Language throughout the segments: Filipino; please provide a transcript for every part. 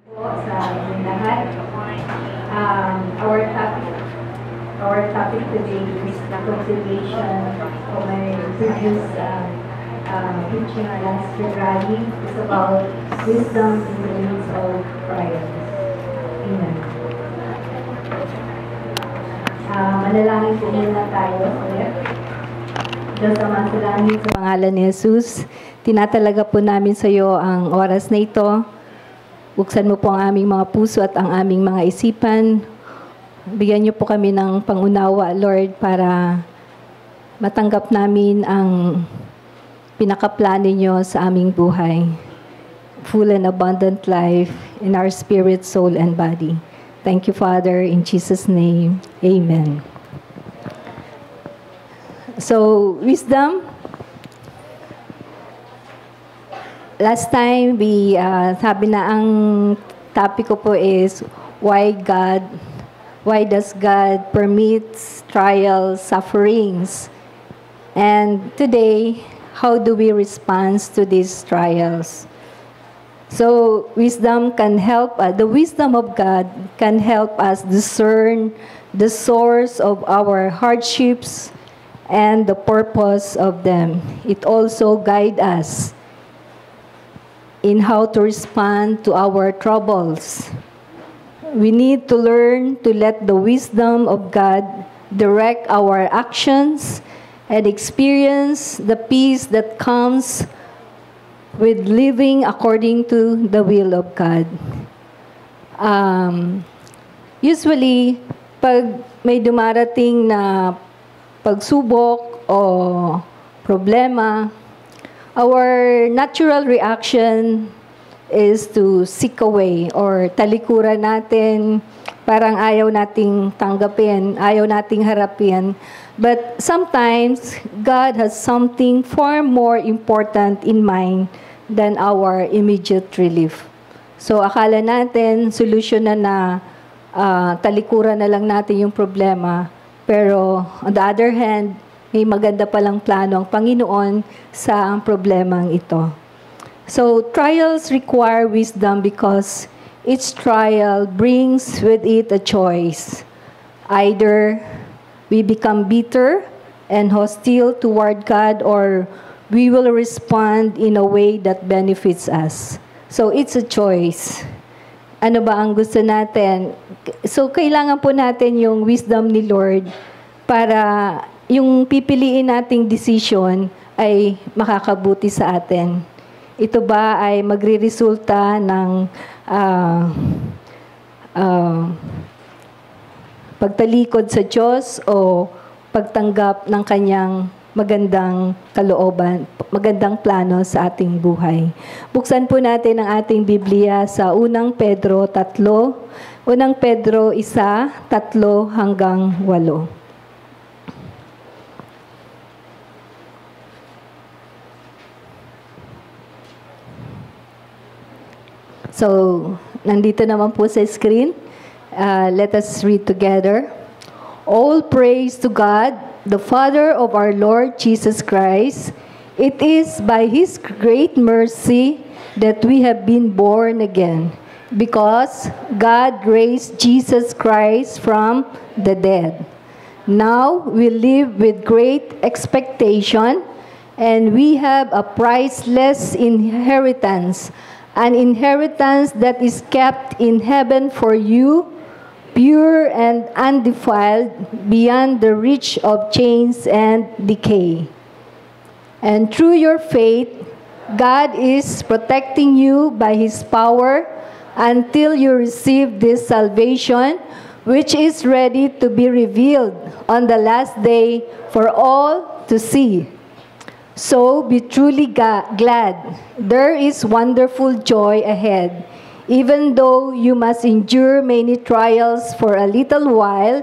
po sa inyong lahat. Our topic today is the continuation of my previous teaching last February. It's about wisdom in the midst of trials. Amen. Manalangin po muna tayo ulit. Diyos Ama sa langit, sa pangalan ni Jesus, tinatalaga po namin sa iyo ang oras na ito. Buksan mo po ang aming mga puso at ang aming mga isipan. Bigyan niyo po kami ng pangunawa, Lord, para matanggap namin ang pinakaplano niyo sa aming buhay. Full and abundant life in our spirit, soul, and body. Thank you, Father, in Jesus' name. Amen. So, wisdom. Last time, sabi na ang topic ko po is why does God permits trials, sufferings? And today, how do we respond to these trials? So, wisdom can help, the wisdom of God can help us discern the source of our hardships and the purpose of them. It also guides us in how to respond to our troubles. We need to learn to let the wisdom of God direct our actions and experience the peace that comes with living according to the will of God. Usually, pag may dumarating na pagsubok o problema, our natural reaction is to seek away or talikuran natin, parang ayaw nating tanggapin, ayaw nating harapin. But sometimes, God has something far more important in mind than our immediate relief. So akala natin, solusyon na talikuran na lang natin yung problema. Pero on the other hand, may maganda palang plano ang Panginoon sa problemang ito. So, trials require wisdom because each trial brings with it a choice. Either we become bitter and hostile toward God, or we will respond in a way that benefits us. So, it's a choice. Ano ba ang gusto natin? So, kailangan po natin yung wisdom ni Lord para yung pipiliin nating decision ay makakabuti sa atin. Ito ba ay magre-resulta ng pagtalikod sa Diyos o pagtanggap ng kanyang magandang kalooban, magandang plano sa ating buhay? Buksan po natin ang ating Biblia sa unang Pedro 3, unang Pedro 1, 3 hanggang 8. So, nandito naman po sa screen. Let us read together. All praise to God, the Father of our Lord Jesus Christ. It is by His great mercy that we have been born again, because God raised Jesus Christ from the dead. Now we live with great expectation, and we have a priceless inheritance, an inheritance that is kept in heaven for you, pure and undefiled, beyond the reach of change and decay. And through your faith, God is protecting you by His power until you receive this salvation, which is ready to be revealed on the last day for all to see. So be truly glad. There is wonderful joy ahead. Even though you must endure many trials for a little while,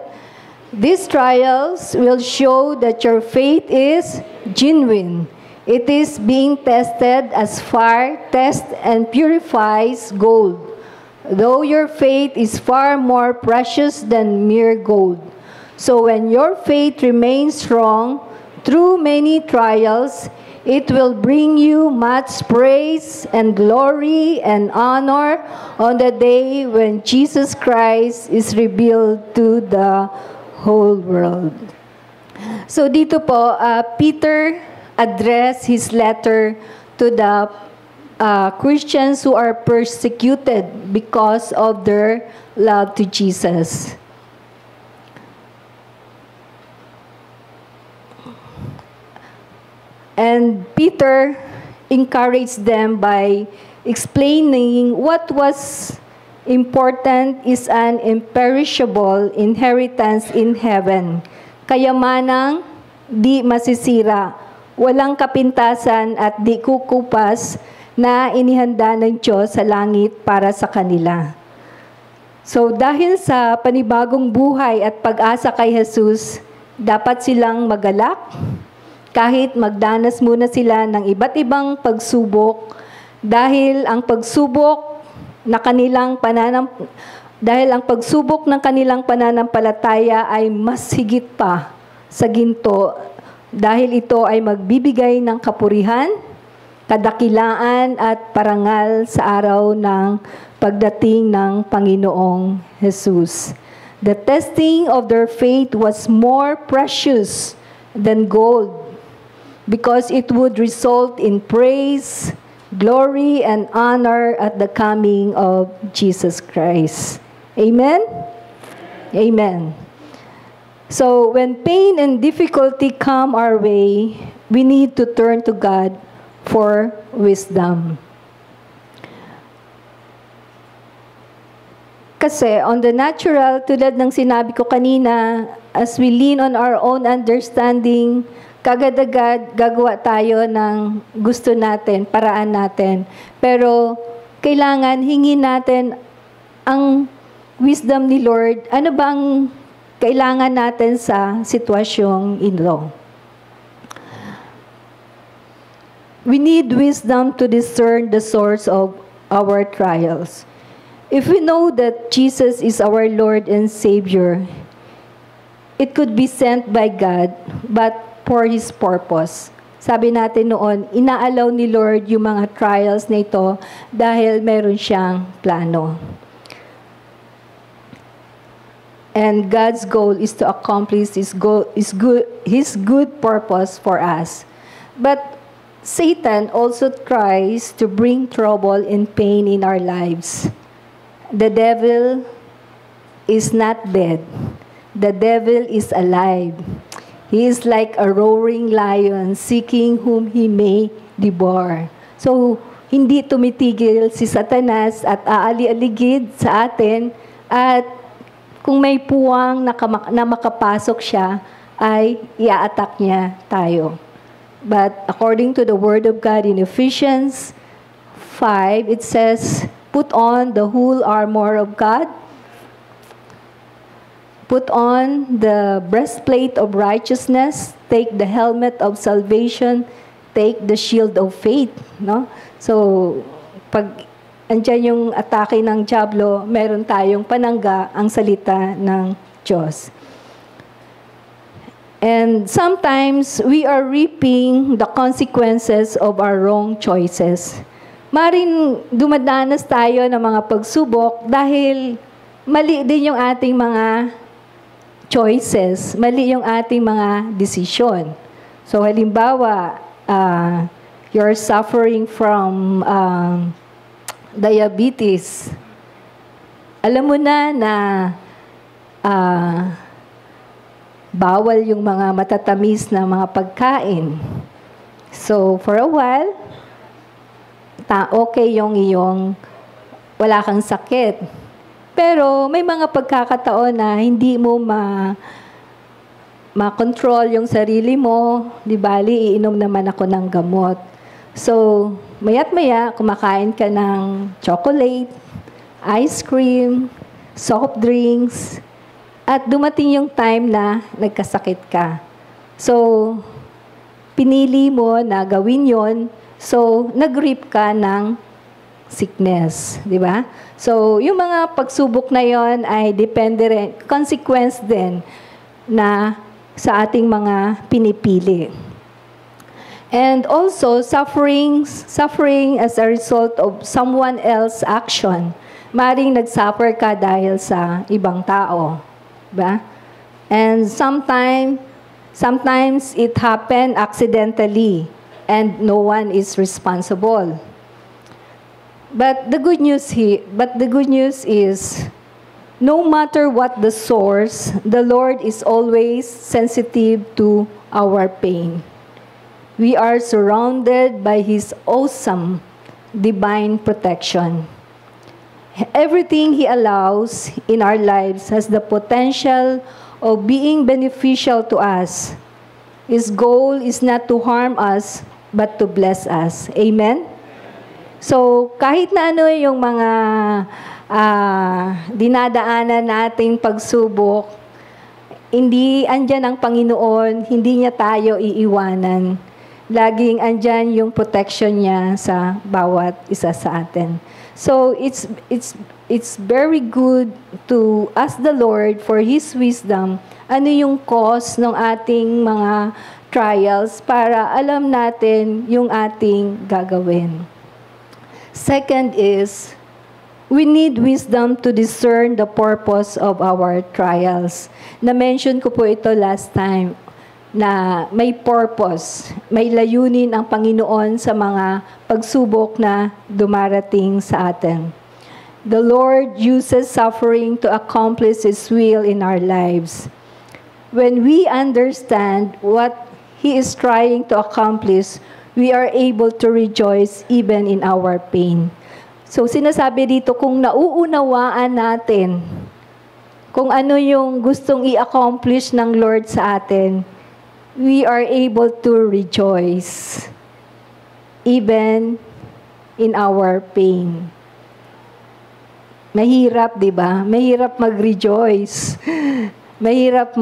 these trials will show that your faith is genuine. It is being tested as fire tests and purifies gold, though your faith is far more precious than mere gold. So when your faith remains strong through many trials, It will bring you much praise and glory and honor on the day when Jesus Christ is revealed to the whole world. So dito po, Peter addressed his letter to the Christians who are persecuted because of their love to Jesus. And Peter encouraged them by explaining what was important is an imperishable inheritance in heaven. Kayamanang di masisira, walang kapintasan at di kukupas na inihanda ng Diyos sa langit para sa kanila. So dahil sa panibagong buhay at pag-asa kay Jesus, dapat silang magalak, kahit magdanas muna sila ng iba't ibang pagsubok, dahil ang pagsubok ng kanilang pananampalataya ay mas higit pa sa ginto, dahil ito ay magbibigay ng kapurihan, kadakilaan at parangal sa araw ng pagdating ng Panginoong Jesus. The testing of their faith was more precious than gold, because it would result in praise, glory, and honor at the coming of Jesus Christ. Amen? Amen. So, when pain and difficulty come our way, we need to turn to God for wisdom. Kasi, on the natural, tulad ng sinabi ko kanina, as we lean on our own understanding, kagad-agad gagawa tayo ng gusto natin, paraan natin. Pero kailangan hingin natin ang wisdom ni Lord. Ano bang kailangan natin sa sitwasyong ito? We need wisdom to discern the source of our trials. If we know that Jesus is our Lord and Savior, it could be sent by God, but for His purpose. Sabi natin noon, inaalaw ni Lord yung mga trials na ito dahil meron siyang plano. And God's goal is to accomplish His good purpose for us. But Satan also tries to bring trouble and pain in our lives. The devil is not dead. The devil is alive. He is like a roaring lion seeking whom he may devour. So, hindi tumitigil si Satanas at aali-aligid sa atin, at kung may puwang na makapasok siya, ay i-attack niya tayo. But according to the Word of God in Ephesians 5, it says, put on the whole armor of God. Put on the breastplate of righteousness, take the helmet of salvation, take the shield of faith. No? So, pag andyan yung atake ng dyablo, meron tayong panangga ang salita ng Diyos. And sometimes, we are reaping the consequences of our wrong choices. Maring dumadanas tayo ng mga pagsubok dahil mali din yung ating mga choices, mali yung ating mga desisyon. So, halimbawa, you're suffering from diabetes. Alam mo na bawal yung mga matatamis na mga pagkain. So, for a while, okay yung iyong wala kang sakit. Pero may mga pagkakataon na hindi mo ma-control yung sarili mo, di bali, iinom naman ako ng gamot. So, maya't maya, kumakain ka ng chocolate, ice cream, soft drinks, at dumating yung time na nagkasakit ka. So, pinili mo na gawin yon, so, nag-reap ka ng sickness, di ba? So, yung mga pagsubok na yon ay depende rin, consequence din na sa ating mga pinipili. And also, suffering as a result of someone else's action. Maring nagsuffer ka dahil sa ibang tao. Ba? And sometimes it happened accidentally and no one is responsible. But the good news is, no matter what the source, the Lord is always sensitive to our pain. We are surrounded by His awesome divine protection. Everything He allows in our lives has the potential of being beneficial to us. His goal is not to harm us, but to bless us. Amen? So, kahit na ano yung mga dinadaanan nating pagsubok, hindi andyan ang Panginoon, hindi niya tayo iiwanan. Laging andyan yung protection niya sa bawat isa sa atin. So, it's very good to ask the Lord for His wisdom. Ano yung cause ng ating mga trials para alam natin yung ating gagawin. Second is, we need wisdom to discern the purpose of our trials. Na-mention ko po ito last time, na may purpose, may layunin ang Panginoon sa mga pagsubok na dumarating sa atin. The Lord uses suffering to accomplish His will in our lives. When we understand what He is trying to accomplish, we are able to rejoice even in our pain. So sinasabi dito, kung nauunawaan natin kung ano yung gustong i-accomplish ng Lord sa atin, we are able to rejoice even in our pain. Mahirap, di ba? Mahirap mag-rejoice. Mahirap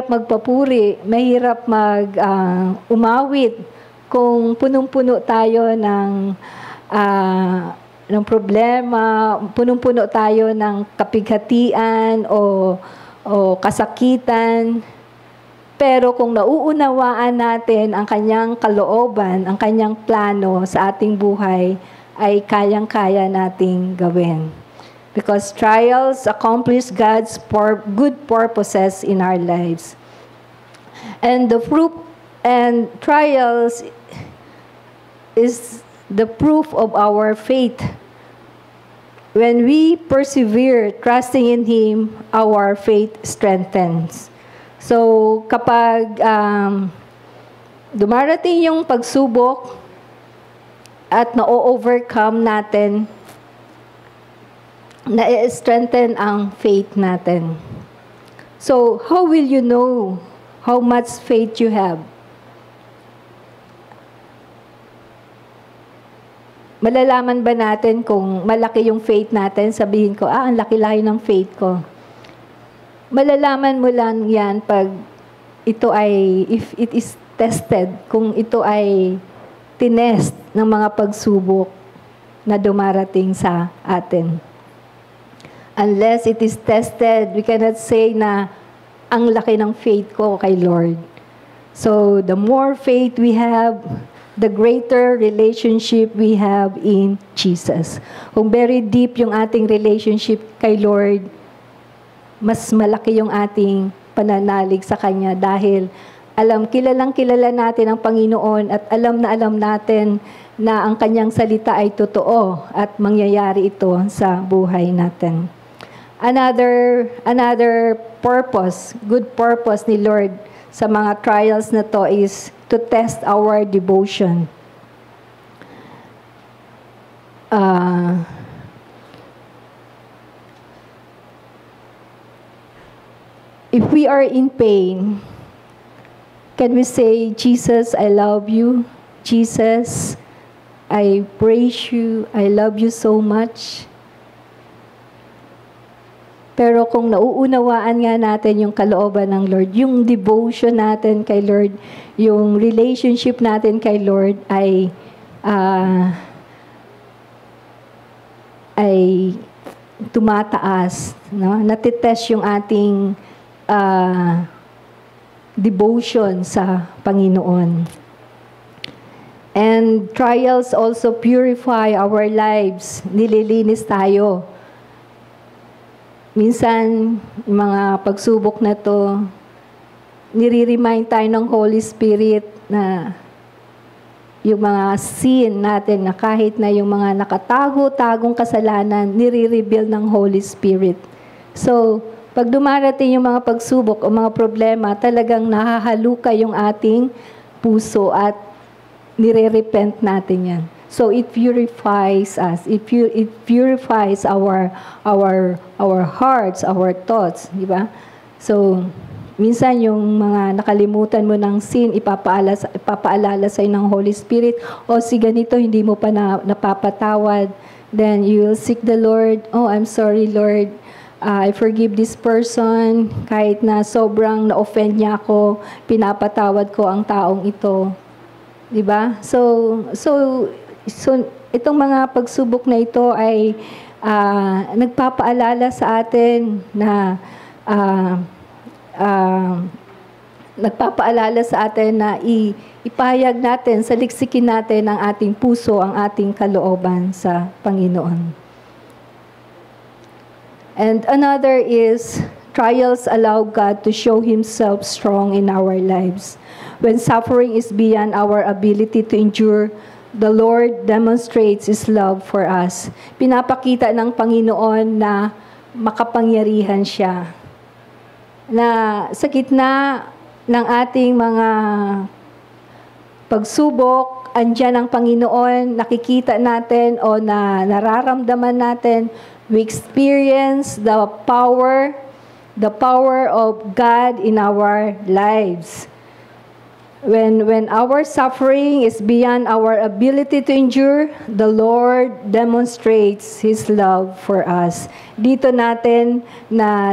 magpapuri. Mahirap umawit kung punong-puno tayo ng problema, punong-puno tayo ng kapighatian o kasakitan. Pero kung nauunawaan natin ang kanyang kalooban, ang kanyang plano sa ating buhay, ay kayang-kaya nating gawin. Because trials accomplish God's good purposes in our lives. And the fruit and trials is the proof of our faith. When we persevere, trusting in Him, our faith strengthens. So, kapag dumarating yung pagsubok at na-overcome natin, na-strengthen ang faith natin. So, how will you know how much faith you have? Malalaman ba natin kung malaki yung faith natin? Sabihin ko, ang laki-laki ng faith ko. Malalaman mo lang yan pag ito ay, if it is tested, kung ito ay tinest ng mga pagsubok na dumarating sa atin. Unless it is tested, we cannot say na ang laki ng faith ko kay Lord. So, the more faith we have, the greater relationship we have in Jesus. Kung very deep yung ating relationship kay Lord, mas malaki yung ating pananalig sa Kanya dahil kilalang kilala natin ang Panginoon at alam natin na ang Kanyang salita ay totoo at mangyayari ito sa buhay natin. Another purpose, good purpose ni Lord sa mga trials na to is to test our devotion. If we are in pain, can we say, Jesus, I love you. Jesus, I praise you. I love you so much. Pero kung nauunawaan nga natin yung kalooban ng Lord, yung devotion natin kay Lord, yung relationship natin kay Lord ay tumataas, no? Natitest yung ating devotion sa Panginoon. And trials also purify our lives. Nililinis tayo. Minsan, mga pagsubok na to, nire-remind tayo ng Holy Spirit na yung mga sin natin na kahit na yung mga nakatago-tagong kasalanan, nire-reveal ng Holy Spirit. So, pag dumarating yung mga pagsubok o mga problema, talagang nahahaluka yung ating puso at nire-repent natin yan. So it purifies us. It purifies our hearts, our thoughts, di ba? So minsan yung mga nakalimutan mo ng sin, ipapaalala sa ng Holy Spirit, o si ganito hindi mo pa napapatawad, then you will seek the Lord. Oh, I'm sorry, Lord. I forgive this person. Kahit na sobrang na-offend niya ako, pinapatawad ko ang taong ito. Diba? So itong mga pagsubok na ito ay nagpapaalala sa atin na ipahayag natin, saliksikin natin ang ating puso, ang ating kalooban sa Panginoon. And another is, trials allow God to show Himself strong in our lives. When suffering is beyond our ability to endure, the Lord demonstrates His love for us. Pinapakita ng Panginoon na makapangyarihan siya. Na sa gitna ng ating mga pagsubok, andyan ang Panginoon, nakikita natin o nararamdaman natin, we experience the power of God in our lives. When our suffering is beyond our ability to endure, the Lord demonstrates His love for us. Dito natin na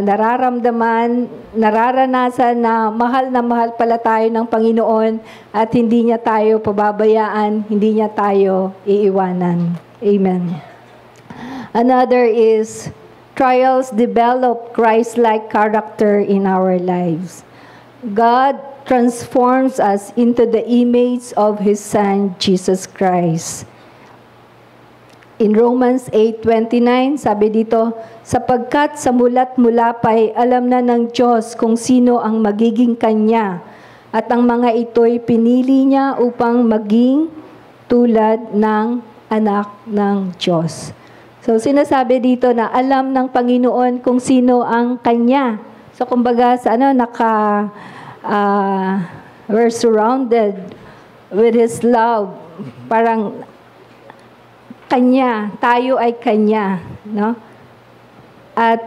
nararanasan na mahal pala tayo ng Panginoon at hindi niya tayo pababayaan, hindi niya tayo iiwanan. Amen. Another is, trials develop Christ-like character in our lives. God transforms us into the image of His Son, Jesus Christ. In Romans 8:29, sabi dito, sapagkat sa mulat mula pa'y alam na ng Diyos kung sino ang magiging Kanya, at ang mga ito'y pinili niya upang maging tulad ng anak ng Diyos. So sinasabi dito na alam ng Panginoon kung sino ang Kanya. So kumbaga sa we're surrounded with His love. Parang Kanya, tayo ay Kanya, no? At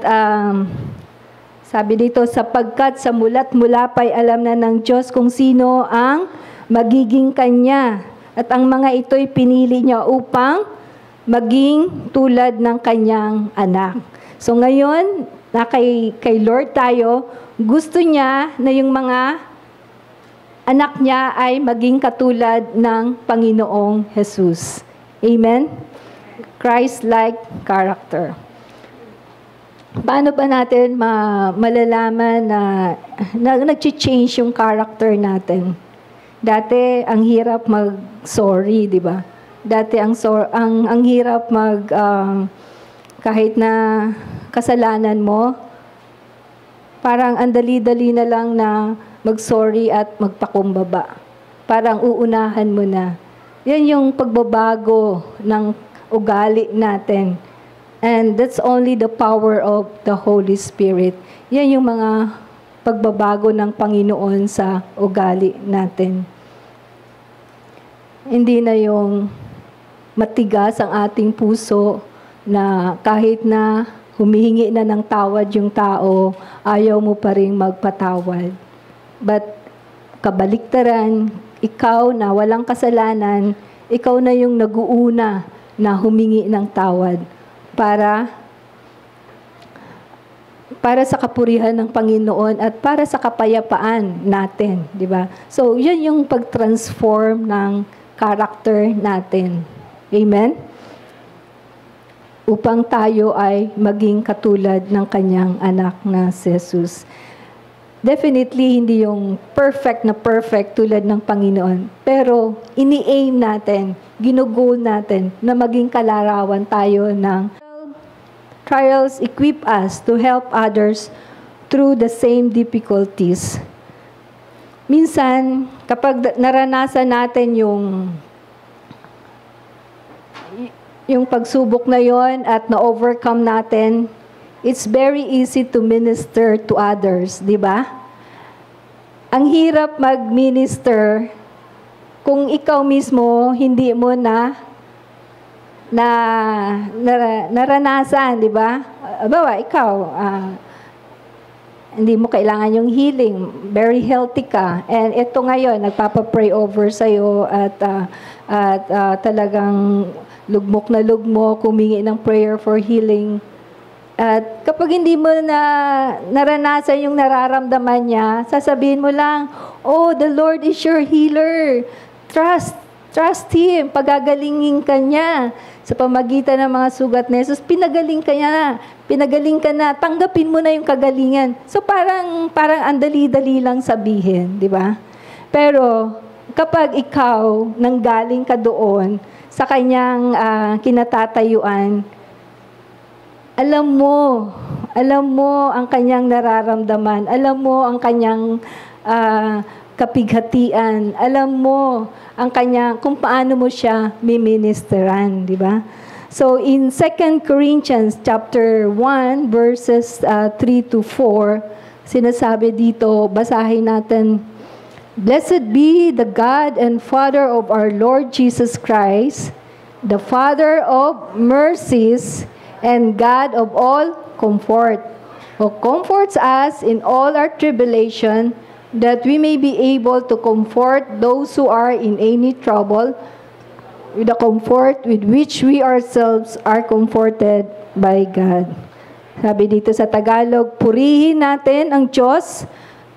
sabi dito, sapagkat sa mulat mula pa'y alam na ng Diyos kung sino ang magiging Kanya, at ang mga ito'y pinili niya upang maging tulad ng Kanyang anak. So ngayon, na kay Lord tayo, gusto niya na yung mga anak niya ay maging katulad ng Panginoong Jesus. Amen? Christ-like character. Paano ba natin malalaman na nag-change yung character natin? Dati, ang hirap mag-sorry, di ba? Dati, ang hirap kahit na kasalanan mo, parang ang dali-dali na lang na mag-sorry at magpakumbaba. Parang uunahan mo na. Yan yung pagbabago ng ugali natin. And that's only the power of the Holy Spirit. Yan yung mga pagbabago ng Panginoon sa ugali natin. Hindi na yung matigas ang ating puso na kahit na humihingi na ng tawad yung tao, ayaw mo pa rin magpatawad. But kabaliktaran, ikaw na walang kasalanan, ikaw na yung nag-uuna na humingi ng tawad para sa kapurihan ng Panginoon at para sa kapayapaan natin, di ba? So, yun yung pag-transform ng character natin. Amen? Upang tayo ay maging katulad ng Kanyang anak na si Jesus. Definitely, hindi yung perfect na perfect tulad ng Panginoon. Pero, ini-aim natin, ginugol natin na maging kalarawan tayo ng trials equip us to help others through the same difficulties. Minsan, kapag naranasan natin yung pagsubok na yon at na-overcome natin, it's very easy to minister to others, di ba? Ang hirap mag-minister kung ikaw mismo hindi mo naranasan, di ba? Bawa, ikaw, hindi mo kailangan yung healing, very healthy ka. And ito ngayon, nagpapa-pray over sa'yo at talagang lugmok na lugmok, humingi ng prayer for healing. At kapag hindi mo naranasan yung nararamdaman niya, sasabihin mo lang, oh, the Lord is your healer. Trust Him. Pagagalingin ka niya. Sa pamagitan ng mga sugat ni Jesus, pinagaling ka na. Tanggapin mo na yung kagalingan. So parang andali-dali lang sabihin, di ba? Pero kapag ikaw nanggaling ka doon sa kanyang kinatatayuan, alam mo ang kanyang nararamdaman. Alam mo ang kanyang kapighatian. Alam mo ang kanyang, kung paano mo siya miministeran, di ba? So, in 2 Corinthians chapter 1, verses 3 to 4, sinasabi dito, basahin natin, Blessed be the God and Father of our Lord Jesus Christ, the Father of mercies, and God of all comfort, who comforts us in all our tribulation, that we may be able to comfort those who are in any trouble with the comfort with which we ourselves are comforted by God. Sabi dito sa Tagalog, purihin natin ang Diyos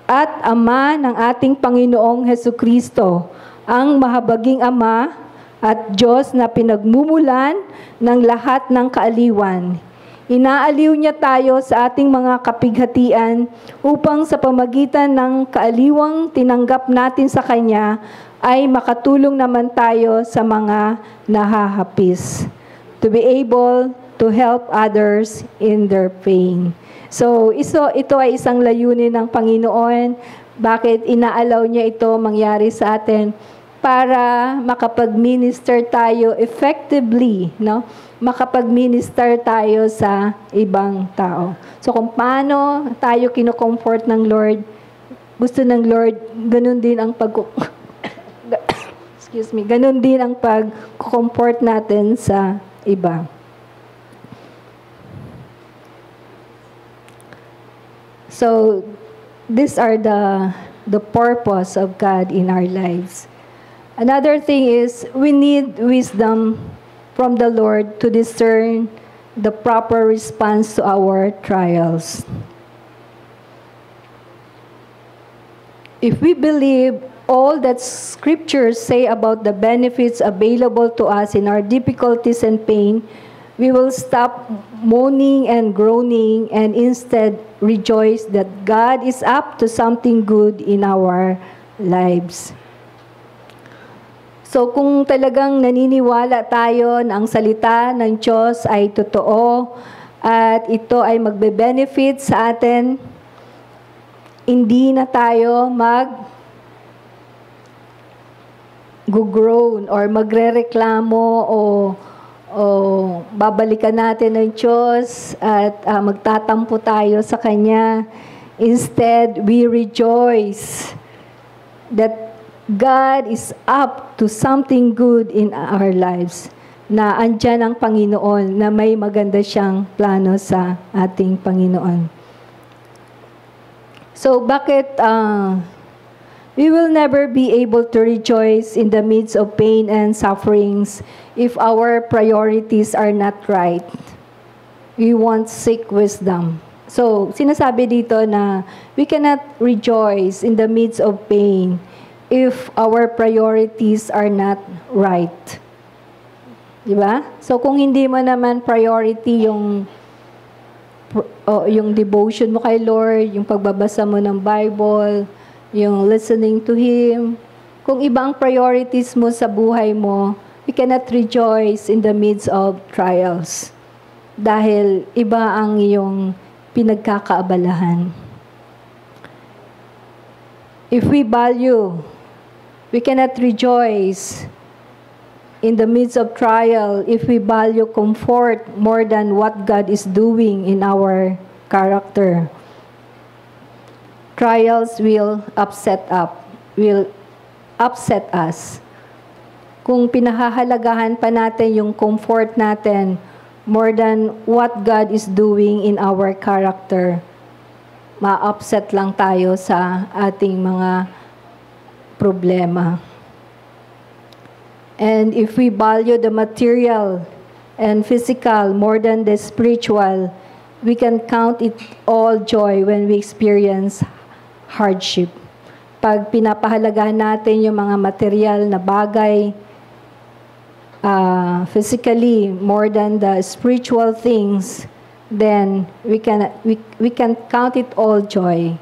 at Ama ng ating Panginoong Hesukristo, ang mahabaging Ama at Diyos na pinagmumulan ng lahat ng kaaliwan. Inaaliw niya tayo sa ating mga kapighatian upang sa pamagitan ng kaaliwang tinanggap natin sa Kanya ay makatulong naman tayo sa mga nahahapis. To be able to help others in their pain. So, ito ay isang layunin ng Panginoon. Bakit inaalaw niya ito mangyari sa atin? Para makapag-minister tayo effectively, no? Makapag-minister tayo sa ibang tao. So kung paano tayo kino-comfort ng Lord, gusto ng Lord, ganun din ang ganun din ang pag-comfort natin sa iba. So these are the purpose of God in our lives. Another thing is, we need wisdom from the Lord to discern the proper response to our trials. If we believe all that scriptures say about the benefits available to us in our difficulties and pain, we will stop moaning and groaning and instead rejoice that God is up to something good in our lives. So kung talagang naniniwala tayo na ang salita ng Diyos ay totoo at ito ay magbe-benefit sa atin, hindi na tayo mag-groan or magrereklamo o babalikan natin ng Diyos at magtatampo tayo sa Kanya. Instead, we rejoice that God is up to something good in our lives. Na andyan ang Panginoon, na may maganda siyang plano sa ating Panginoon. So, bakit we will never be able to rejoice in the midst of pain and sufferings if our priorities are not right? We won't seek wisdom. So, sinasabi dito na we cannot rejoice in the midst of pain if our priorities are not right. Diba? So, kung hindi mo naman priority yung yung devotion mo kay Lord, yung pagbabasa mo ng Bible, yung listening to Him. Kung iba ang priorities mo sa buhay mo, you cannot rejoice in the midst of trials. Dahil iba ang iyong pinagkakaabalahan. If we cannot rejoice in the midst of trial if we value comfort more than what God is doing in our character. Trials will upset us. Kung pinahahalagahan pa natin yung comfort natin more than what God is doing in our character, ma-upset lang tayo sa ating mga problema. And if we value the material and physical more than the spiritual, we can count it all joy when we experience hardship. Pag pinapahalagahan natin yung mga material na bagay, physically more than the spiritual things, then we can count it all joy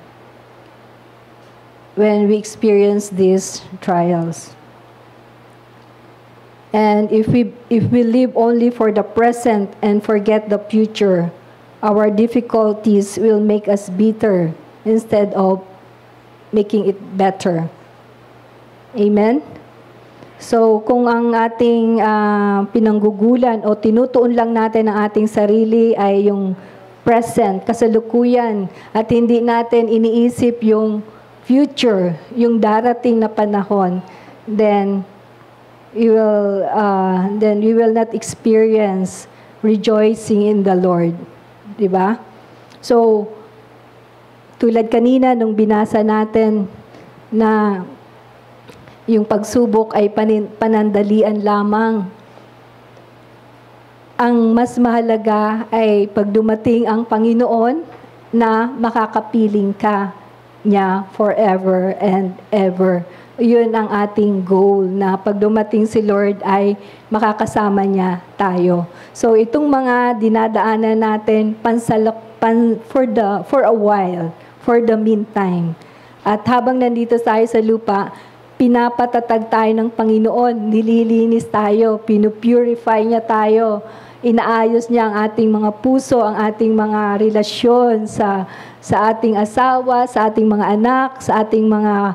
when we experience these trials. And if we live only for the present and forget the future, our difficulties will make us bitter instead of making it better. Amen? So, kung ang ating pinanggugulan o tinutuon lang natin ang ating sarili ay yung present, kasalukuyan, at hindi natin iniisip yung future, yung darating na panahon, then we will not experience rejoicing in the Lord. Diba? So, tulad kanina nung binasa natin na yung pagsubok ay panandalian lamang. Ang mas mahalaga ay pag dumating ang Panginoon na makakapiling ka niya forever and ever. Yun ang ating goal, na pag dumating si Lord ay makakasama niya tayo. So itong mga dinadaanan natin for a while, for the meantime. At habang nandito tayo sa lupa, pinapatatag tayo ng Panginoon, nililinis tayo, pinupurify niya tayo, inaayos niya ang ating mga puso, ang ating mga relasyon sa ating asawa, sa ating mga anak, sa ating mga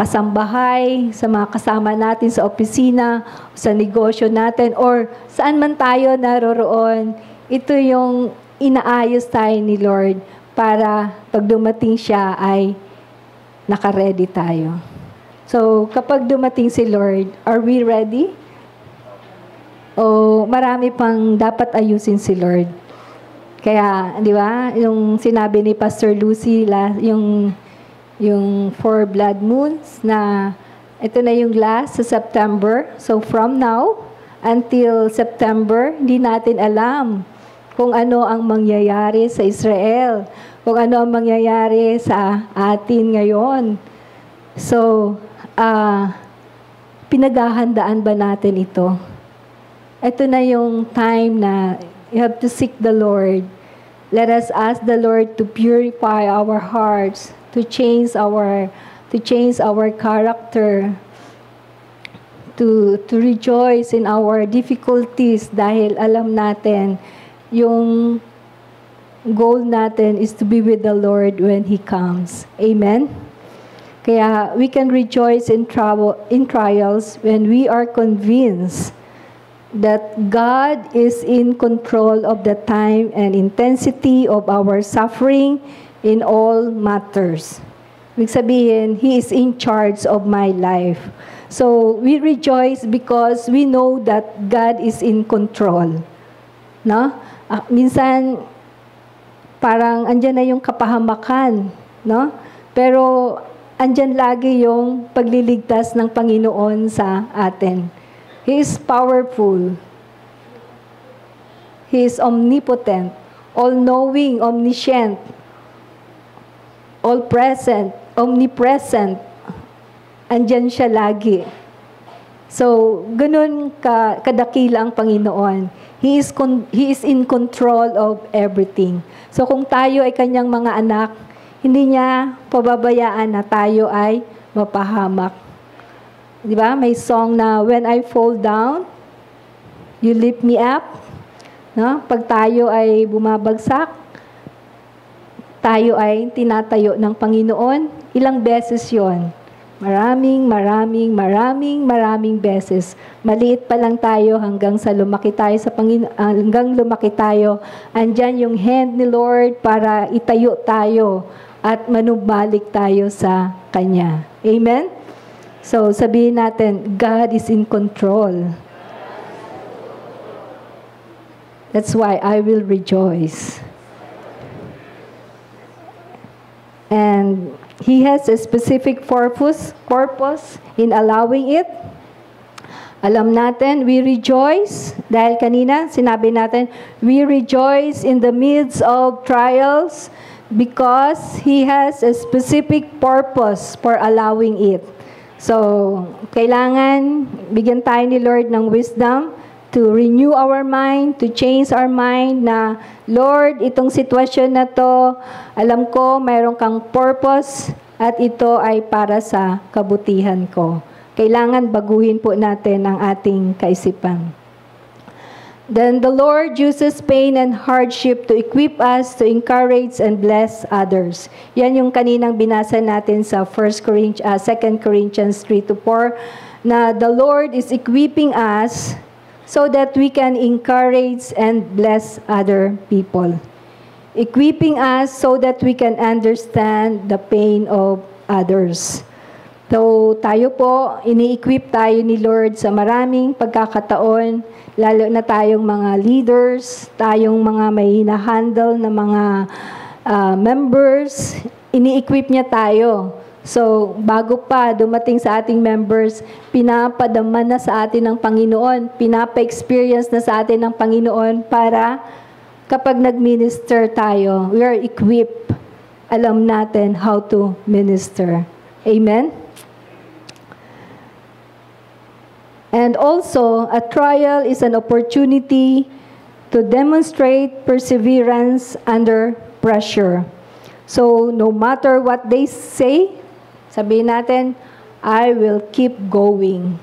kasambahay, sa mga kasama natin sa opisina, sa negosyo natin, or saan man tayo naroroon. Ito yung inaayos tayo ni Lord para pag dumating siya ay naka-ready tayo. So, kapag dumating si Lord, are we ready? O marami pang dapat ayusin si Lord? Kaya, di ba, yung sinabi ni Pastor Lucy, yung 4 blood moons, na ito na yung last sa September. So, from now until September, hindi natin alam kung ano ang mangyayari sa Israel, kung ano ang mangyayari sa atin ngayon. So, pinaghahandaan ba natin ito? Ito na yung time na you have to seek the Lord. Let us ask the Lord to purify our hearts, to change our character, to rejoice in our difficulties, dahil alam natin yung goal natin is to be with the Lord when He comes. Amen? Kaya we can rejoice in trials when we are convinced that God is in control of the time and intensity of our suffering in all matters. Ibig sabihin, He is in charge of my life. So, we rejoice because we know that God is in control. No? Minsan, parang andyan na yung kapahamakan. No? Pero, andyan lagi yung pagliligtas ng Panginoon sa atin. He is powerful. He is omnipotent, all-knowing, omniscient, all-present, omnipresent. Andyan siya lagi. So, ganun kadakila ang Panginoon. He is in control of everything. So, kung tayo ay kanyang mga anak, hindi niya pababayaan na tayo ay mapahamak. Di ba? May song na, when I fall down, you lift me up. No? Pag tayo ay bumabagsak, tayo ay tinatayo ng Panginoon. Ilang beses yon? Maraming beses. Maliit pa lang tayo hanggang sa lumaki tayo sa Panginoon, hanggang lumaki tayo. Andyan yung hand ni Lord para itayo tayo at manumbalik tayo sa Kanya. Amen? So, sabihin natin, God is in control. That's why I will rejoice. And He has a specific purpose in allowing it. Alam natin, we rejoice. Dahil kanina, sinabi natin, we rejoice in the midst of trials because He has a specific purpose for allowing it. So, kailangan bigyan tayo ni Lord ng wisdom to renew our mind, to change our mind na, Lord, itong sitwasyon na to, alam ko, mayroon kang purpose at ito ay para sa kabutihan ko. Kailangan baguhin po natin ang ating kaisipan. Then the Lord uses pain and hardship to equip us to encourage and bless others. Yan yung kaninang binasa natin sa 2 Corinthians 3-4, na the Lord is equipping us so that we can encourage and bless other people. Equipping us so that we can understand the pain of others. So, tayo po, ini-equip tayo ni Lord sa maraming pagkakataon, lalo na tayong mga leaders, tayong mga may hina-handle na mga members, ini-equip niya tayo. So, bago pa dumating sa ating members, pinapadama na sa atin ng Panginoon, pinapa-experience na sa atin ng Panginoon para kapag nag-minister tayo, we are equipped. Alam natin how to minister. Amen? And also, a trial is an opportunity to demonstrate perseverance under pressure. So, no matter what they say, sabihin natin, I will keep going.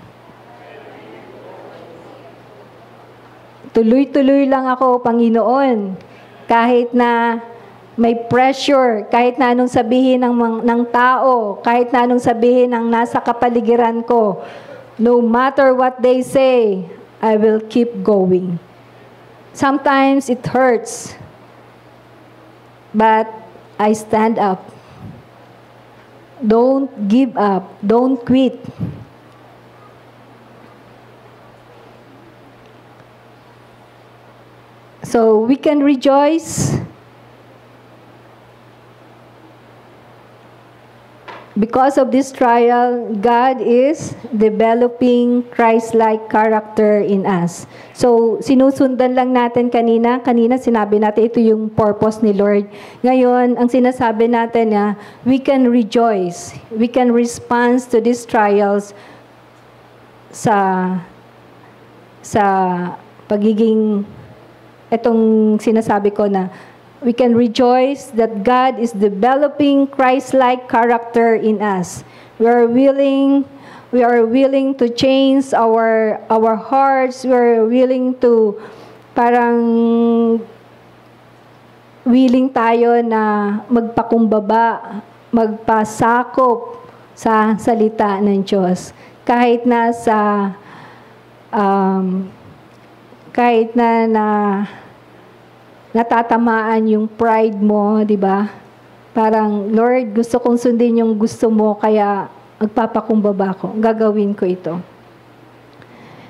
Tuloy-tuloy lang ako, Panginoon. Kahit na may pressure, kahit na anong sabihin ng tao, kahit na anong sabihin ng nasa kapaligiran ko, no matter what they say, I will keep going. Sometimes it hurts, but I stand up. Don't give up. Don't quit. So we can rejoice because of this trial. God is developing Christ-like character in us. So sinusundan lang natin kanina sinabi natin ito yung purpose ni Lord. Ngayon, ang sinasabi natin na we can rejoice. We can respond to these trials sa pagiging itong sinasabi ko na we can rejoice that God is developing Christ-like character in us. We are willing to change our hearts. We are willing to willing tayo na magpakumbaba, magpasakop sa salita ng Diyos. Kahit na natatamaan yung pride mo, di ba? Parang, Lord, gusto kong sundin yung gusto mo, kaya magpapakumbaba ko. Gagawin ko ito.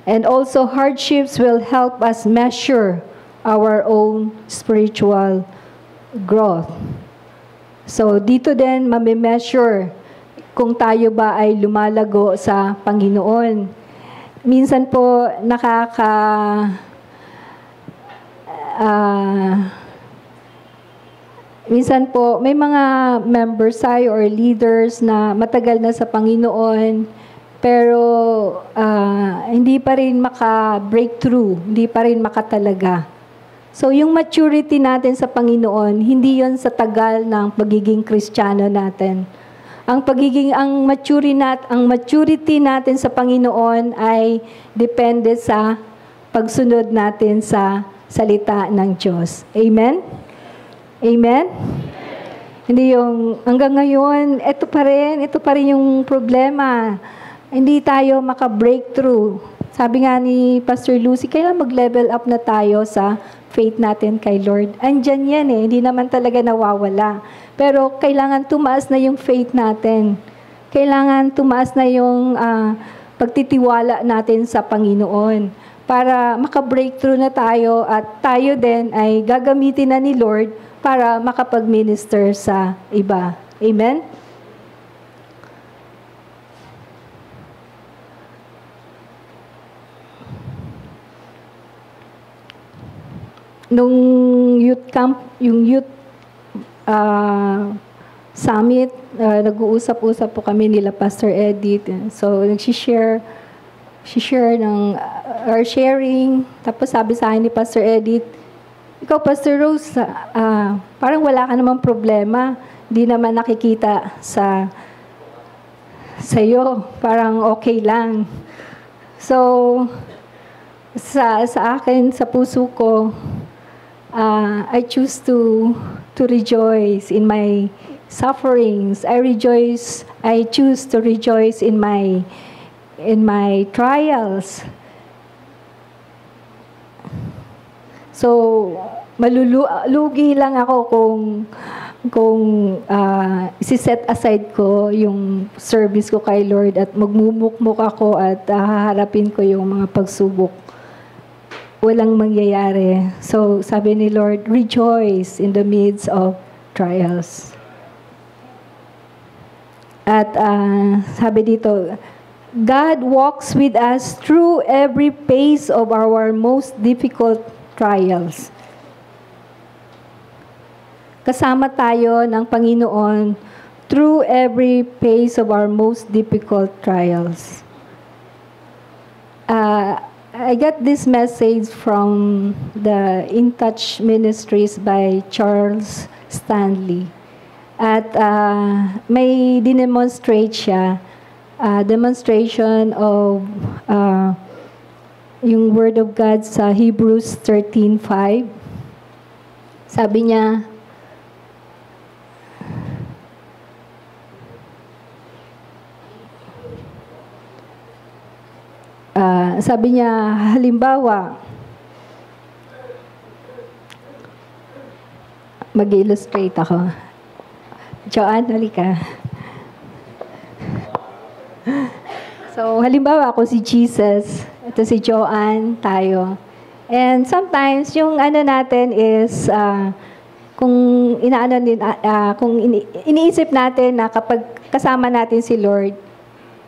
And also, hardships will help us measure our own spiritual growth. So, dito din, mamimeasure kung tayo ba ay lumalago sa Panginoon. Minsan po, minsan po, may mga members tayo or leaders na matagal na sa Panginoon, Pero hindi pa rin maka-breakthrough, hindi pa rin makatalaga. So yung maturity natin sa Panginoon, hindi yon sa tagal ng pagiging Kristiyano natin. Ang maturity natin sa Panginoon ay depende sa pagsunod natin sa salita ng Diyos. Amen? Amen? Hindi yung hanggang ngayon, ito pa rin yung problema. Hindi tayo maka-breakthrough. Sabi nga ni Pastor Lucy, kailan mag-level up na tayo sa faith natin kay Lord. Andyan yan hindi naman talaga nawawala. Pero kailangan tumaas na yung faith natin. Kailangan tumaas na yung pagtitiwala natin sa Panginoon para maka-breakthrough na tayo at tayo din ay gagamitin na ni Lord para makapag-minister sa iba. Amen? Nung youth camp, yung youth summit, nag-uusap-usap po kami nila Pastor Edith. So, she-share ng sharing. Tapos sabi sa akin ni Pastor Edith, ikaw, Pastor Rose, parang wala ka namang problema. Hindi naman nakikita sa'yo. Parang okay lang. So, sa akin, sa puso ko, I choose to rejoice in my sufferings. I choose to rejoice in my trials. So, malulugi lang ako kung isi-set aside ko yung service ko kay Lord at magmumukmuk ako at haharapin ko yung mga pagsubok. Walang mangyayari. So, sabi ni Lord, rejoice in the midst of trials. At sabi dito, God walks with us through every phase of our most difficult trials. Kasama tayo ng Panginoon through every phase of our most difficult trials. I got this message from the In Touch Ministries by Charles Stanley. At may dinemonstrate siya, demonstration of yung Word of God sa Hebrews 13:5. Sabi niya, halimbawa, mag-illustrate ako. Joanne, halika. So, halimbawa ako si Jesus, ito si Joanne, tayo. And sometimes, yung natin is, kung iniisip natin na kapag kasama natin si Lord,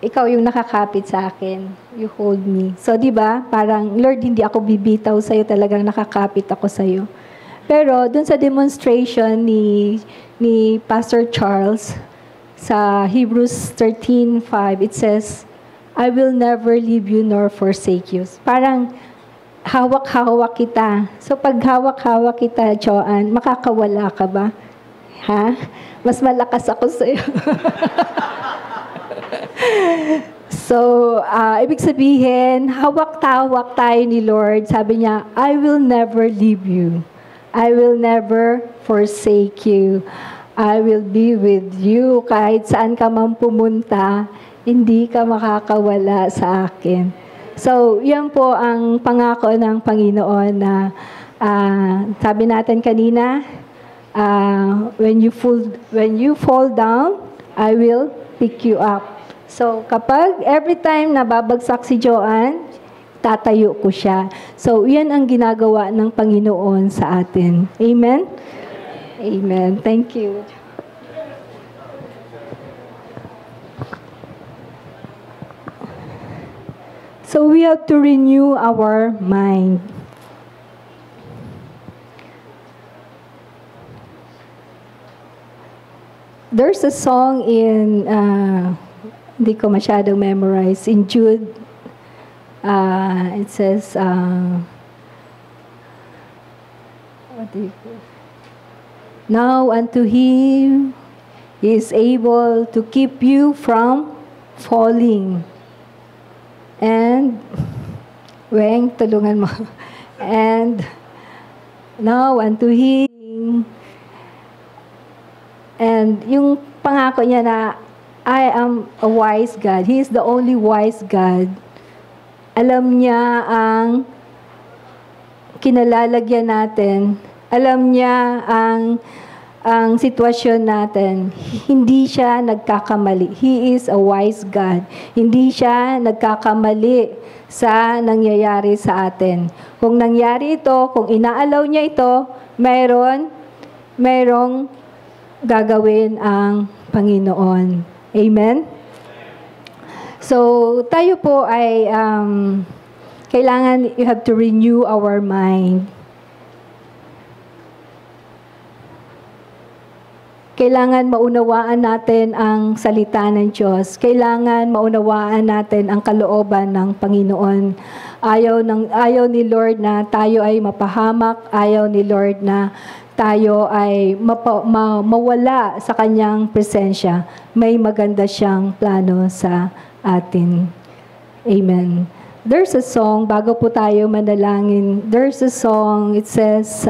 ikaw yung nakakapit sa akin. You hold me. So, di ba? Parang, Lord, hindi ako bibitaw sa'yo. Talagang nakakapit ako sa'yo. Pero, dun sa demonstration ni Pastor Charles, sa Hebrews 13:5, it says, I will never leave you nor forsake you. Parang, hawak-hawak kita. So, pag hawak-hawak kita, Joanne, makakawala ka ba? Ha? Mas malakas ako sa'yo. So, ibig sabihin, hawak-tawak tayo ni Lord. Sabi niya, I will never leave you. I will never forsake you. I will be with you. Kahit saan ka man pumunta, hindi ka makakawala sa akin. So, yan po ang pangako ng Panginoon na sabi natin kanina, when you fall down, I will pick you up. So, kapag every time nababagsak si Joanne, tatayo ko siya. So, yan ang ginagawa ng Panginoon sa atin. Amen? Amen. Thank you. So, we have to renew our mind. There's a song in Hindi ko masyadong memorize. In Jude, it says, what do you call? Now unto him he is able to keep you from falling. And, Weng, tulungan mo. And, now unto him, and yung pangako niya na, I am a wise God. He is the only wise God. Alam niya ang kinalalagyan natin. Alam niya ang sitwasyon natin. Hindi siya nagkakamali. He is a wise God. Hindi siya nagkakamali sa nangyayari sa atin. Kung nangyari ito, kung inaalaw niya ito, mayroong gagawin ang Panginoon. Amen? So, tayo po ay kailangan you have to renew our mind. Kailangan maunawaan natin ang salita ng Diyos. Kailangan maunawaan natin ang kalooban ng Panginoon. Ayaw ni Lord na tayo ay mapahamak. Ayaw ni Lord na tayo ay mawala sa kanyang presensya. May maganda siyang plano sa atin. Amen. There's a song, bago po tayo manalangin, there's a song, it says,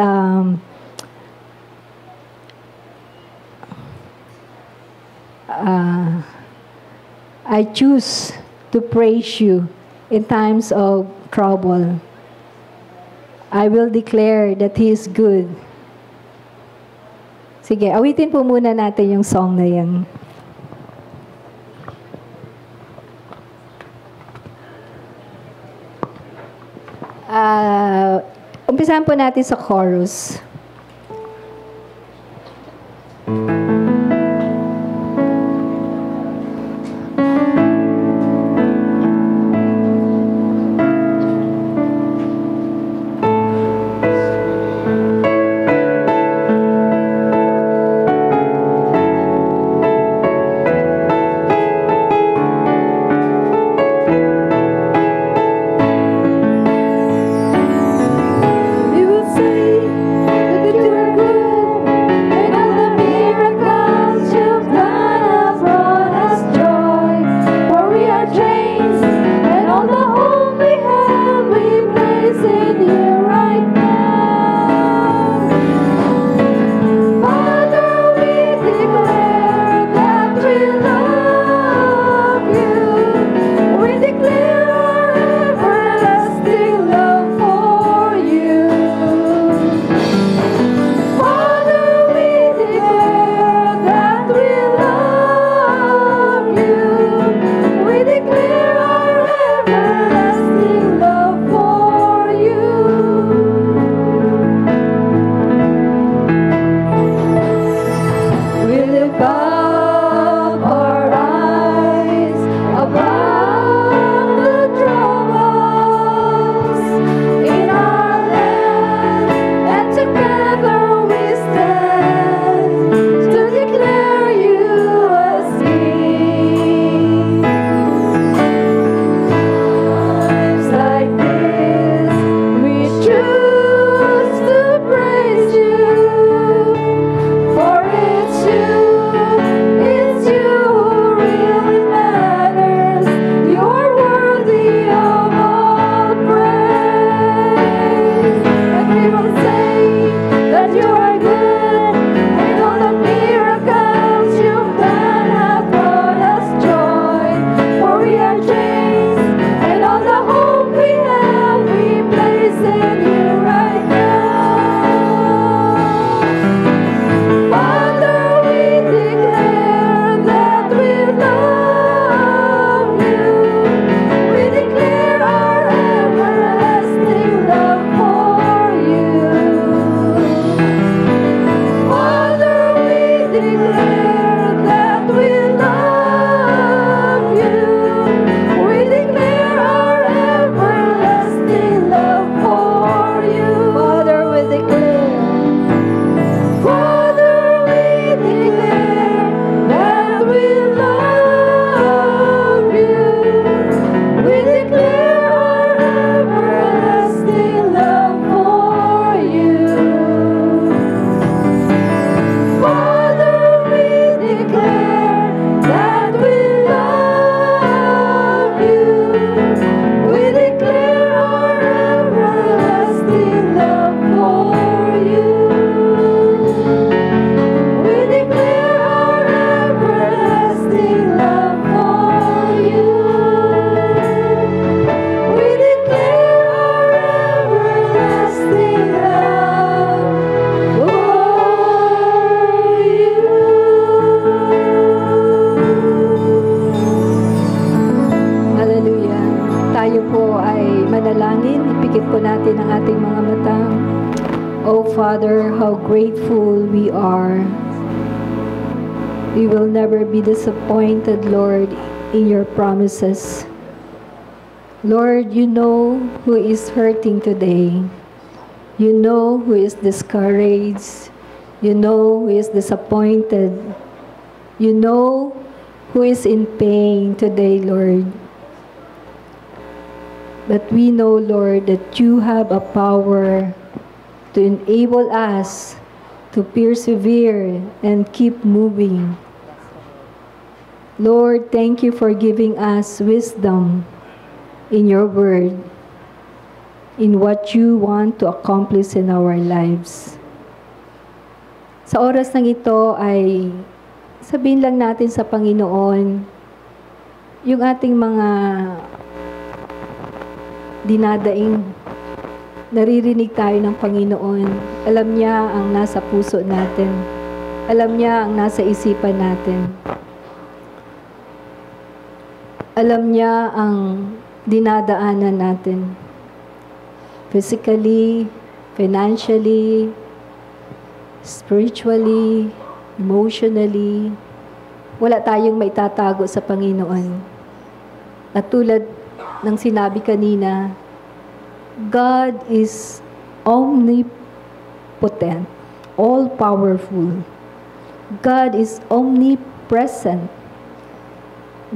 I choose to praise you in times of trouble. I will declare that He is good. Sige, awitin po muna natin yung song na yan. Umpisahan po natin sa chorus. Dikit po natin ang ating mga mata. Oh Father, how grateful we are. We will never be disappointed, Lord, in your promises. Lord, you know who is hurting today. You know who is discouraged. You know who is disappointed. You know who is in pain today, Lord. But we know, Lord, that you have a power to enable us to persevere and keep moving. Lord, thank you for giving us wisdom in your word, in what you want to accomplish in our lives. Sa oras ng ito ay sabihin lang natin sa Panginoon yung ating mga dinadaing. Naririnig tayo ng Panginoon. Alam niya ang nasa puso natin. Alam niya ang nasa isipan natin. Alam niya ang dinadaanan natin. Physically, financially, spiritually, emotionally. Wala tayong maitatago sa Panginoon. At tulad ng sinabi kanina, God is omnipotent, all-powerful. God is omnipresent.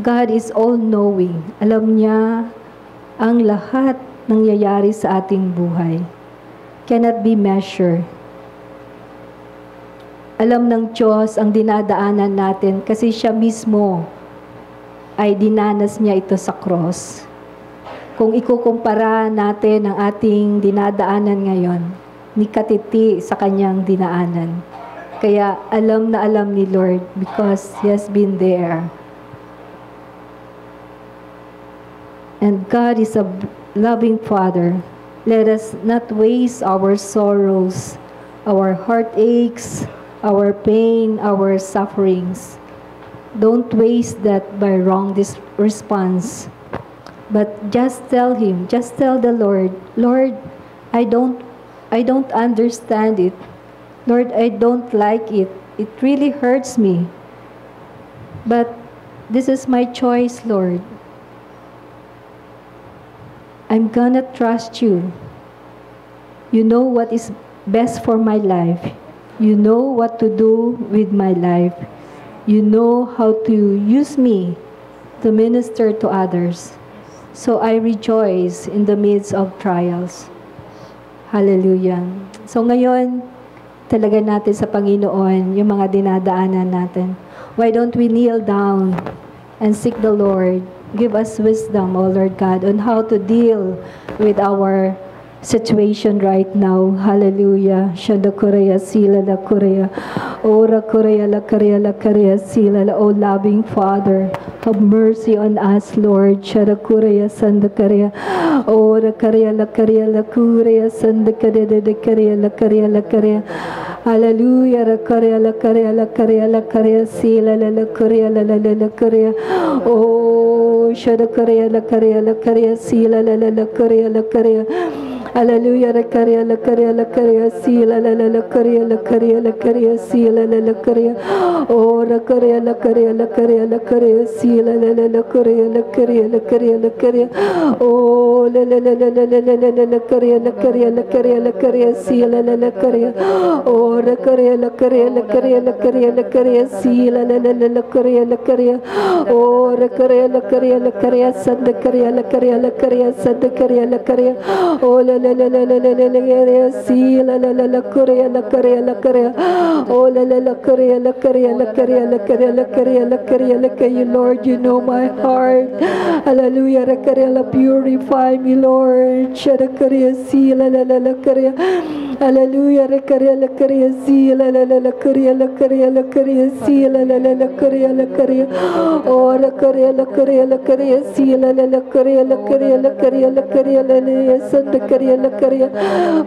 God is all-knowing. Alam niya ang lahat ng nangyayari sa ating buhay. Cannot be measured. Alam ng Diyos ang dinadaanan natin kasi siya mismo ay dinanas niya ito sa cross. Kung ikukumpara natin ang ating dinadaanan ngayon, ni katiti sa kanyang dinaanan. Kaya alam na alam ni Lord because He has been there. And God is a loving Father. Let us not waste our sorrows, our heartaches, our pain, our sufferings. Don't waste that by wrong response. But just tell Him, just tell the Lord, Lord, I don't understand it. Lord, I don't like it. It really hurts me. But this is my choice, Lord. I'm gonna trust you. You know what is best for my life. You know what to do with my life. You know how to use me to minister to others. So I rejoice in the midst of trials. Hallelujah. So ngayon, talaga natin sa Panginoon yung mga dinadaanan natin. Why don't we kneel down and seek the Lord? Give us wisdom, O Lord God, on how to deal with our situation right now. Hallelujah. Shanda Korea, Sila la Korea. Ora Korea, la Korea, la Korea, Sila la. O loving Father, have mercy on us, Lord. Shanda Korea, Sanda Korea. Ora Korea, la Korea, la Korea, Sanda Korea, la Korea, la Korea, la Korea. Hallelujah. La Korea, la Korea, la Korea, la Korea, Sila la Korea, la Korea. Oh, Shanda Korea, la Korea, la Korea, Sila la Korea, la Korea. Hallelujah, la Korea, la Korea, la Korea, Sila la Korea, la Korea, la Korea, Sila la Korea. Oh, la Korea, la Korea, la Korea, la Korea, Sila la Korea, la Korea, la Korea, la Korea. Oh, la Korea, la Korea, la Korea, la Korea, Sila la Korea. Oh, la Korea, la Korea, la Korea, la Korea, la Korea, Sila la Korea, la Korea. Oh, la Korea, la Korea, la Korea, Santa Korea, la Korea, la Korea, Santa Korea, la Korea. Oh, la si la Korea, la Korea, la Korea. Oh, la Korea, la Korea, la Korea, la Korea, la Korea, la Korea, la Korea. Lord, you know my heart. Hallelujah, la Korea, la purify me, Lord. Shada Korea, si la Korea. Hallelujah. Rakaria la karia si la la la la karia la karia la karia si la la la la karia la karia. Oh rakaria la karia la karia si la la la karia la karia la karia la karia la la santa karia la karia.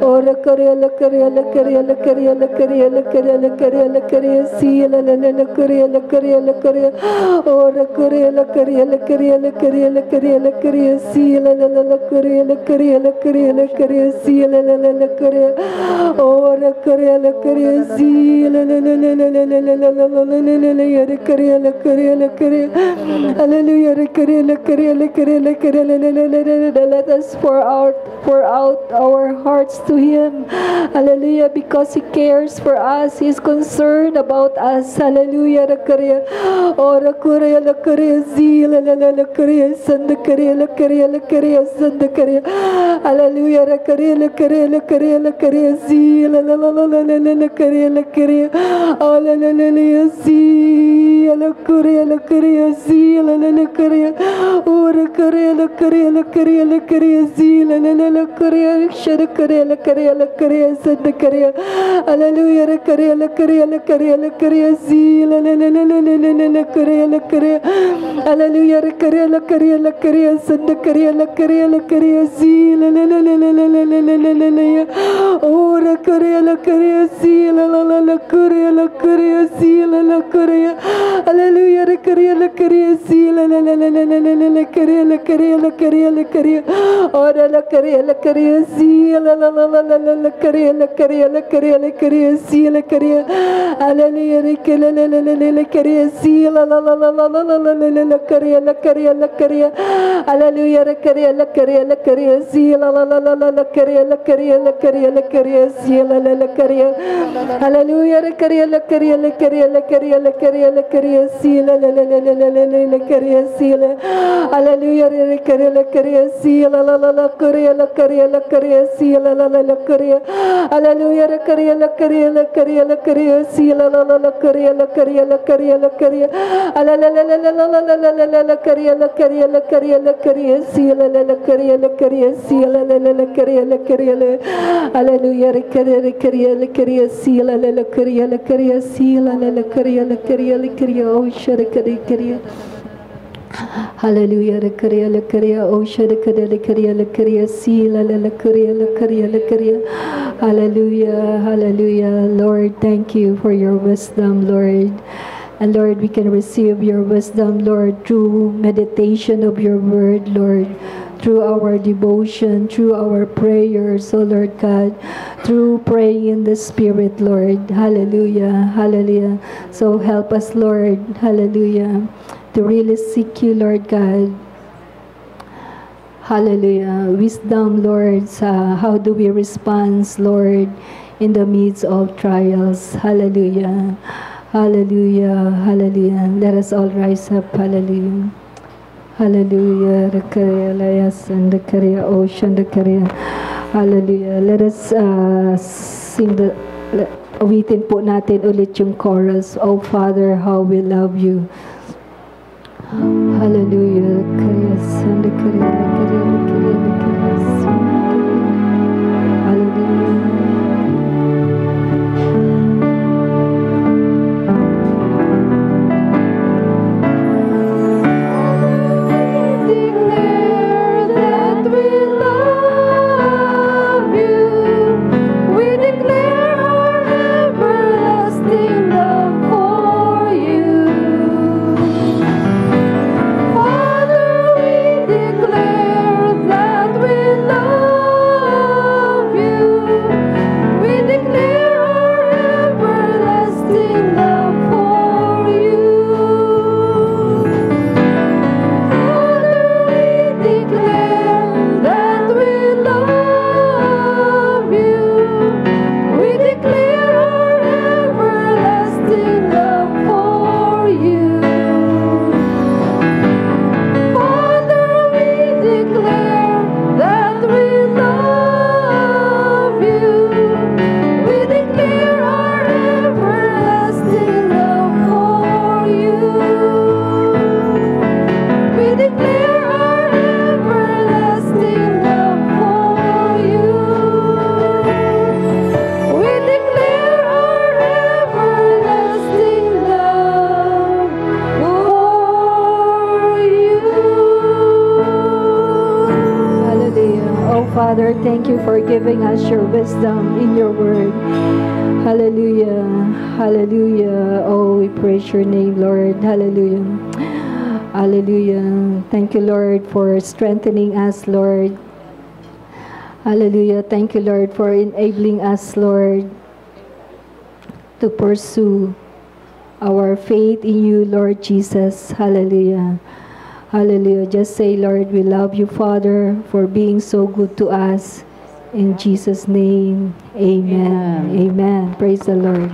Oh rakaria la karia la karia la karia la karia la karia la karia la karia si la la la la karia la karia la karia. Oh rakaria la karia la karia la karia la karia la karia si la la la la karia la karia la karia la karia si la la la la karia. Oh la karia la karia si la la la la la la la la la la la la la ya karia la karia la karia. Hallelujah. La karia la karia la karia la karia la la la la la. Let us pour out our hearts to Him. Hallelujah. Because He cares for us. He is concerned about us. Hallelujah. La karia. Oh la karia si la la la la karia sanda karia la karia la karia sanda karia. Hallelujah. La karia la karia la karia la karia si la la la la la la la karia la karia. Oh la la la la si la karia si la la la karia. Oh la karia si la la la la karia shada karia la karia sanda karia. Hallelujah. La karia si la la la la la la la karia. Hallelujah. La karia sanda karia si la la la la la la la la la. Oh la karia si la la la la karia si la la karia. Hallelujah. La karia si la la la la la la la la karia. Oh la karia si la la la la la la karia si la karia. Hallelujah. La karia si la la la la la la la la karia. Hallelujah. La karia si la la la la la la karia si la la la karia. Hallelujah. La karia si la la la la la la karia si la. Hallelujah. La karia si la la la la karia si la la la la karia. Hallelujah. La karia si la la la la karia. La la la la la la la la la karia si la la la karia si la la la karia. Hallelujah. La karia si la la la karia si la la la karia. Oh shara karia. Hallelujah. La karia. Oh shara karia si la la la karia. Hallelujah. Lord, thank you for your wisdom, Lord. And Lord, we can receive your wisdom, Lord, through meditation of your word, Lord, through our devotion, through our prayers, oh Lord God, through praying in the Spirit, Lord. Hallelujah. So help us, Lord, hallelujah, to really seek you, Lord God. Hallelujah. Wisdom, Lord, how do we respond, Lord, in the midst of trials. Hallelujah. Let us all rise up. Hallelujah. Hallelujah. Let us sing awitin po natin ulit yung chorus. Oh Father, how we love you. Hallelujah. Father, we declare Oh Father, thank you for giving us your wisdom in your word. Hallelujah. Hallelujah. Oh, we praise your name, Lord. Hallelujah. Hallelujah. Thank you, Lord, for strengthening us, Lord. Hallelujah. Thank you, Lord, for enabling us, Lord, to pursue our faith in you, Lord Jesus. Hallelujah. Hallelujah. Just say, Lord, we love you, Father, for being so good to us. In Jesus' name, amen. Amen. Praise the Lord.